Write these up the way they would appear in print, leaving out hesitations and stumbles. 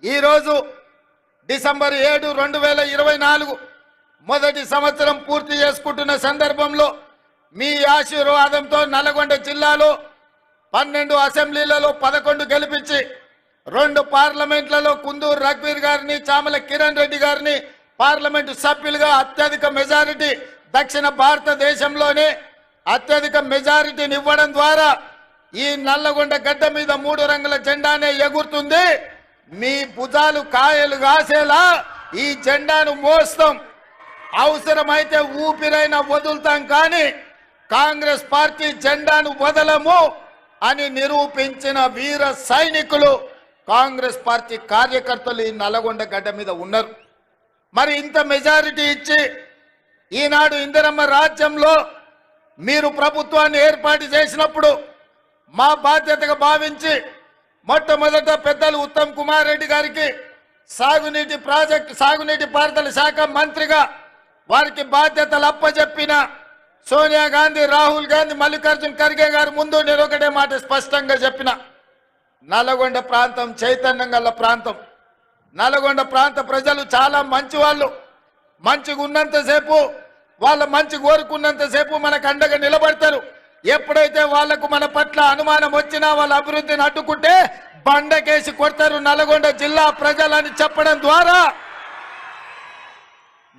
ఈరోజు డిసెంబర్ 7, 2024 మొదటి సంవత్సరం పూర్తి చేసుకుంటున్న సందర్భంలో మీ ఆశీర్వాదంతో నల్గొండ జిల్లాలో 12 అసెంబ్లీలలో 11 గెలిపించి 2 పార్లమెంట్లలో కుందూరు రఘువీర్ గారిని చామల కిరణ్ రెడ్డి గారిని పార్లమెంటు సభ్యులుగా అత్యధిక మెజారిటీ దక్షిణ భారతదేశంలోనే అత్యధిక మెజారిటీని ఇవ్వడం ద్వారా ఈ నల్లగొండ గడ్డ మీద 3 రంగుల జెండానే ఎగురుతుంది. మీ భుజాలు కాయలు కాసేలా ఈ జెండాను మోస్తాం. అవసరమైతే ఊపిరైనా వదులుతాం, కానీ కాంగ్రెస్ పార్టీ జెండాను వదలము అని నిరూపించిన వీర సైనికులు కాంగ్రెస్ పార్టీ కార్యకర్తలు ఈ నల్లగొండ గడ్డ మీద ఉన్నారు. మరి ఇంత మెజారిటీ ఇచ్చి ఈనాడు ఇందిరమ్మ రాజ్యంలో మీరు ప్రభుత్వాన్ని ఏర్పాటు చేసినప్పుడు మా బాధ్యతగా భావించి మొట్టమొదట పెద్దలు ఉత్తమ్ కుమార్ రెడ్డి గారికి సాగునీటి పారుదల శాఖ మంత్రిగా వారికి బాధ్యతలు అప్పచెప్పిన సోనియా గాంధీ, రాహుల్ గాంధీ, మల్లికార్జున్ ఖర్గే గారు ముందు నేను ఒకటే మాట స్పష్టంగా చెప్పిన, నల్గొండ ప్రాంతం చైతన్యం గల ప్రాంతం. నల్గొండ ప్రాంత ప్రజలు చాలా మంచి వాళ్ళు. మంచిగా ఉన్నంతసేపు, వాళ్ళ మంచి కోరుకున్నంతసేపు మనకు అండగా నిలబడతారు. ఎప్పుడైతే వాళ్లకు మన పట్ల అనుమానం వచ్చినా వాళ్ళ అభివృద్ధిని అడ్డుకుంటే బండకేసి కొడతారు నల్గొండ జిల్లా ప్రజలని చెప్పడం ద్వారా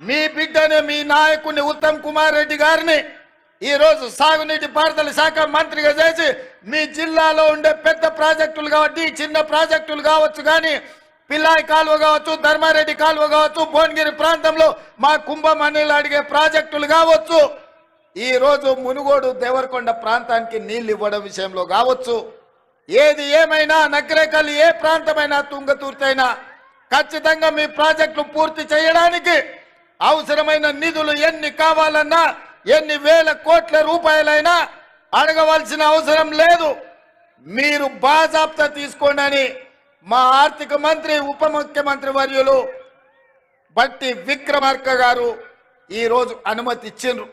మీ బిడ్డని, మీ నాయకుడిని ఉత్తమ్ కుమార్ రెడ్డి గారిని ఈరోజు సాగునీటి పారుదల శాఖ మంత్రిగా చేసి మీ జిల్లాలో ఉండే పెద్ద ప్రాజెక్టులు కావచ్చు, చిన్న ప్రాజెక్టులు కావచ్చు, కానీ పిల్లాయి కాలువ కావచ్చు, ధర్మారెడ్డి కాలువ కావచ్చు, భువనగిరి ప్రాంతంలో మా కుంభమణిలు అడిగే ప్రాజెక్టులు కావచ్చు, ఈ రోజు మునుగోడు దేవరకొండ ప్రాంతానికి నీళ్లు ఇవ్వడం విషయంలో కావచ్చు, ఏది ఏమైనా నగరేకల్ ఏ ప్రాంతమైనా తుంగతుర్తైనా ఖచ్చితంగా మీ ప్రాజెక్టులు పూర్తి చేయడానికి అవసరమైన నిధులు ఎన్ని కావాలన్నా, ఎన్ని వేల కోట్ల రూపాయలైనా అడగవలసిన అవసరం లేదు. మీరు బాజాప్తా తీసుకోండి అని మా ఆర్థిక మంత్రి, ఉప ముఖ్యమంత్రి వర్యులు బట్టి విక్రమార్క గారు ఈరోజు అనుమతి ఇచ్చిండ్రు.